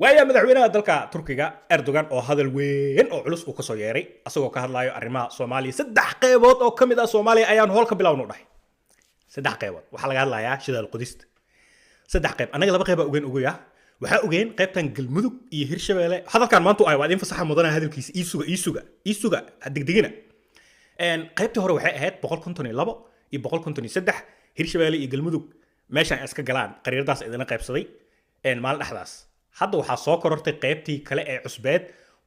ويا مدحوينها دلكا تركيا اردوغان او هذا الوين او علوس او كسو ييري اسagoo ka hadlayo arrimaha Soomaaliya saddex qaybood oo kamid ah Soomaaliya ayaan hoolka bilowno dhahay saddex qaybood waxa laga hadlayaa shidaal qudista saddex qayb anaga laba qayb ogeyn ogoya waxa ogeyn qaybtan galmudug iyo hirshabeelle hadalkan maanta ay waadin fasaxa mudana hadalkiisa isuga degdegina qaybtii hore waxay ahayd 152 iyo 153 hirshabeelle iyo galmudug meeshan iska galaan qariiradaas idina qaybsaday maalin dhaxdaas hadda waxaa soo korortay qaybtii kale ee cusbeed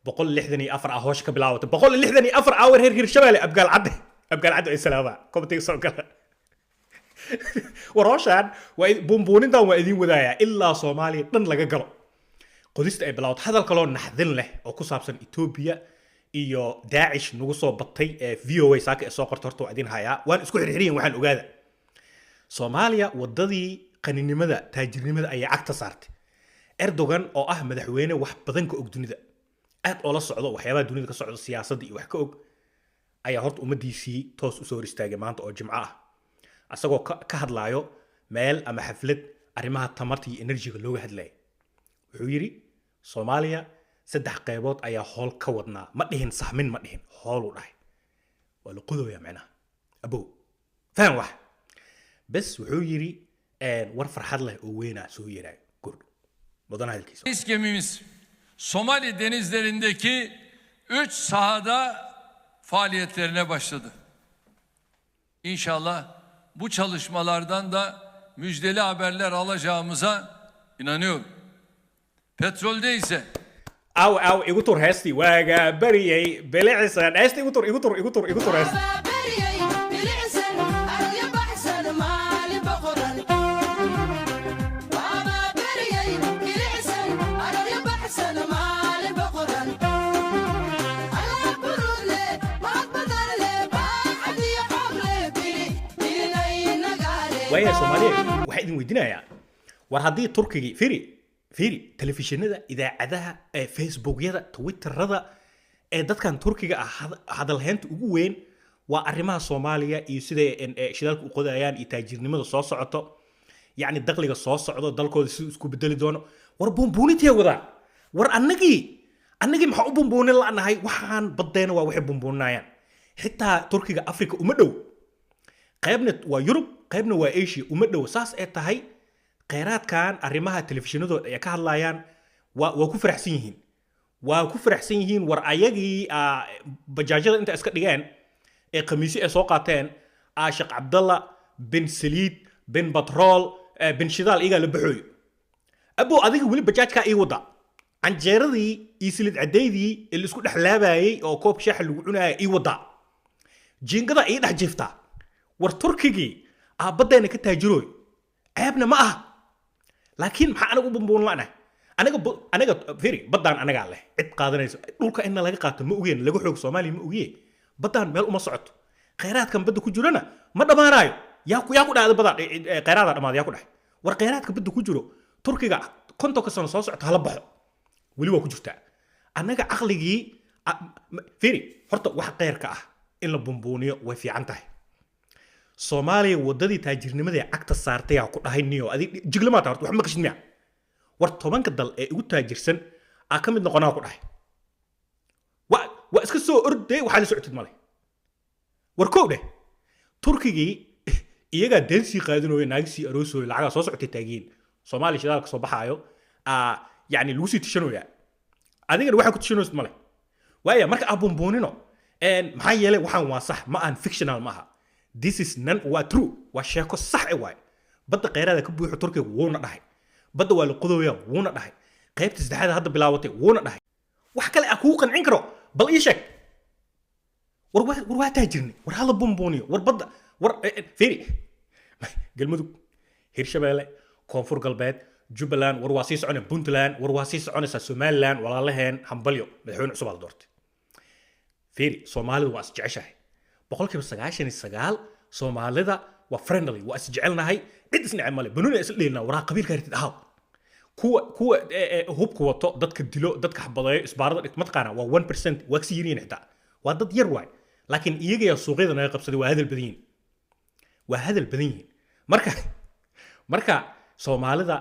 164 ah hoosh ka bilaawatay 164 hour heer hirshabeelle abgaal cadde ay salaama komitiga soo gala waroshan waa buunbuunintan waa idin wadaaya ilaa Soomaaliya dhan laga galo qodista ay bilaawtay hadal kale oo naxdin leh oo ku saabsan Ethiopia iyo Daesh nagu soo batay ee VOA saaka soo qortay horta waa idin hayaa waan isku xirxiriyeen waxaan ogaada Soomaaliya wadadii qaninimada taajirnimada ay cagta saartay Erdogan oo ah madaxweyne wax badan ka og dunida aad oo la socdo waxyaabaha dunida ka socdo siyaasadda iyo wax ka og ayaa horta ummadiisii toos u soo hor istaagay maanta oo Jimco ah asagoo ka hadlaayo meel ama xaflad arrimaha tamarta iyo energy-ga looga hadlay wuxuu yiri Soomaaliya saddex qaybood ayaa hool ka wadnaa ma dhihin sahmin ma dhihin hool u dhahay waa la qodooyaa macnaha abo faan wax bas wuxuu yiri war farxad leh oo weyn ah soo yeeray İş gemimiz Somali denizlerindeki 3 sahada faaliyetlerine başladı. İnşallah bu çalışmalardan da müjdeli haberler alacağımıza inanıyorum. Petrolde ise igu tur heesti waaga bariyay bilicsan heesti igu tur heesti ويا Soomaaliya waxa idin weydiinaya war hadii Turkiga fiiri telefishinada idaacadaha ee Facebookyada Twitterada ee dadkan Turkiga ah hadalheynta ugu weyn waa arrimaha Soomaaliya iyo sida shidaalku u qodayaan iyo taajirnimada soo socoto yaani dakhliga soo socdo dalkooda si isku bedeli doono war buunbuunitay wada war annagii maxaa u buunbuunin la'anahay waxaan badeena waa waxay buunbuuninayaan xitaa Turkiga Afrika uma dhow qaybna waa Yurub qaybna waa Asia uma dhow saas ay tahay kheyraadkan arrimaha telefishinadooda ay ka hadlayaan waa ku faraxsan yihiin war ayagii bajaajada inta iska dhigeen ee qamiisi ay soo qaateen Sheekh Abdallah bin Saliid bin Batrol bin Shidaal iga la baxooy abo adiga wali bajaajka ay wada anjeeradii iyo silid cadeydii ee isku dhaxlaabayay oo koob shaax lagu cunaayay ay wada jiingada ay dhax jifta war Turkigi badeena ka taajirooy ceebna ma aha laakiin maxaa anagu bumbuun laana anaga fiiri badaan anaga leh cid qaadanayso dhulka in laga qaato ma ogeen laga xoog Soomaaliya ma ogiyee badaan meel uma socoto kheyraadkan badda ku jirana ma dhamaanayo yaa ku dhacday badaan kheyraadka dhamaad yaa ku dhaxay war kheyraadka badda ku jiro Turkiga kontonka sano soo socota hala baxo wali waa ku jirtaa anaga aqligii fiiri horta wax qeyrka ah in la bumbuuniyo way fiican tahay Soomaaliya wadadii taajirnimada cagta saartay ku dhahay niyo adi jiglama taarto wax ma qashniya war tobanka dal ee ugu taajirsan kamid noqonaa ku dhahay waa iska soo orday waxa la socotid male war koowde Turkigi iyaga densi qaadinooyo naagsi arooso lacag soo socotay taagiin Soomaaliya shidaalka soo baxaayo yaani lagu sii tishanooya adigana waxa ku tishanoosid male waaya marka abumboonino maxaa yeelay waxaan waa sax ma aan fictional ma aha this is none waa true waa sheeko sax ah waay badda qeyrada ka buuxo Turkiga wuuna dhahay badda waa la qodooya wuuna dhahay qaybta saddexaad hadda bilaawatay wuuna dhahay wax kale ku qancin karo bal ii sheeg war waa taajirni war hala bumbuuniyo war badda war fiiri galmudug hirshabeelle koonfur galbeed Jubbaland war waa sii soconay Puntland war waa sii soconaysa Somaliland walaalaheen hambalyo madaxweyne cusub la doortay fiiri Soomaalidu waa isjeceshahay 99% Soomaalida waa friendly waa isjecelnahay cid isna male banuna isla dheelna waraa qabiilka ritid ahaw kuwa hubku wato dadka dilo dadka xabadeeyo isbaarada dhigta matqaana waa 1% waa kasi yiriin xitaa waa dad yar waay laakiin iyaga yaa suuqyada naga qabsaday waa hadal badan yihiin marka Soomaalida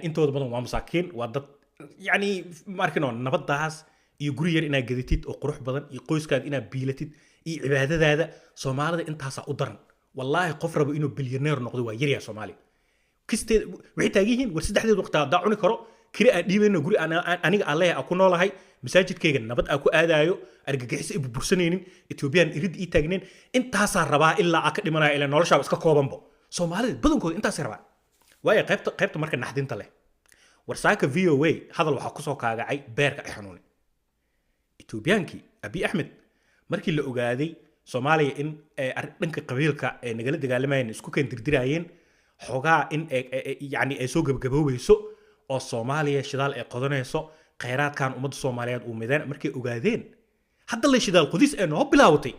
intooda badan waa masaakiin waa dad يعني markino nabadaas iyo guri yar inaad gadatid oo qurux badan iyo qoyskaad inaad biilatid iyo cibaadadaada Soomaalida intaas u daran wallahi qof rabo inuu bilyaneer noqdo waa yar yaa Soomaali kisteed waxay taagihiin war saddexdeed waqti aad cuni karo kiri aan dhiibeyno guri aniga aan leeyahay ku noolahay masaajidkayga nabad aan ku aadaayo argagixis ay bursaneenin Ethiopian irid ii taagneen intaas rabaa ilaa aan ka dhimanayo ilaa noloshaaba iska koobanbo Soomaalida badankooda intaas rabaa way qaybta marka naxdinta leh warsaaka VOA hadal waxa ku soo kaagacay beerka ay xanuun Ethiopiankii Abiy Ahmed markii la ogaaday Soomaaliya in dhanka qabiilka ay nagala dagaalamayeen isku keen dirdirayeen xogaa in yani ay soo gabagaboweyso oo Soomaaliya shidaal ay qodanayso kheyraadkan ummadda Soomaaliyeed uu mideen markay ogaadeen hadda la shidaal qodis ee noo bilaawtay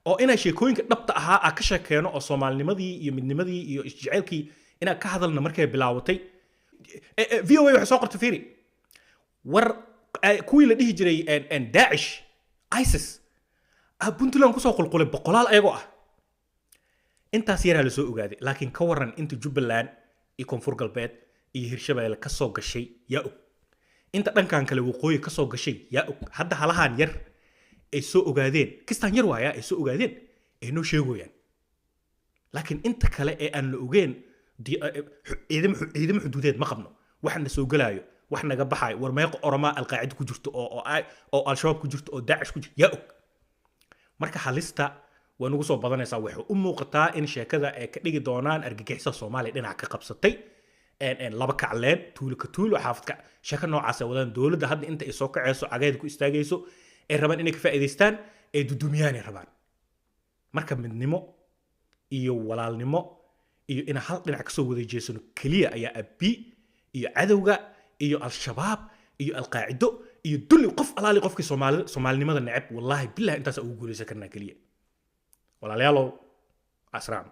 oo ina sheekooyinka dhabta ahaa ka sheekeeno oo Soomaalinimadii iyo midnimadii iyo isjecelkii ina ka hadalna markay bilaawtay VOA waxa soo qortay fiiri war kuwii la dhihi jiray Daesh ISIS Puntland ku soo qulqulay boqolaal ayagoo ah intaas yaraa la soo ogaaday laakiin ka waran inta Jubbaland iyo Koonfur Galbeed iyo Hirshabeelle ka soo gashay yaa og inta dhankan kale waqooyi ka soo gashay yaa og hadda halahan yar ay soo ogaadeen kistaan yar waaya ay soo ogaadeen ay noo sheegayaan laakiin inta kale ee aan la ogeyn ciidamo xuduudeed ma qabno waxna soo galaayo wax naga baxay war meeq oroma alqaacid ku jirto oo al-shabaab ku jirto oo Daesh ku jirto yaa og marka halista waa nagu soo badanaysaa waxay u muuqataa in sheekada ay ka dhigi doonaan argagixisada Soomaaliya dhinac ka qabsatay laba kacleen tuulo ka tuulo xaafadka sheeko noocaas ah wadaan dawladda hadda inta ay soo kacayso cageed ku istaagayso ay rabaan inay ka faa'iideystaan ay dudumiyaan ay rabaan marka midnimo iyo walaalnimo iyo in hal dhinac ka soo wada jeesano kaliya ayaa Abiy iyo cadawga iyo al-shabaab iyo al-qaacido iyo dulli qof alaali qofkii Soomaalinimada neceb wallahi billahi intaas ugu guuleysan karnaa kaliya walaalayaalow asraam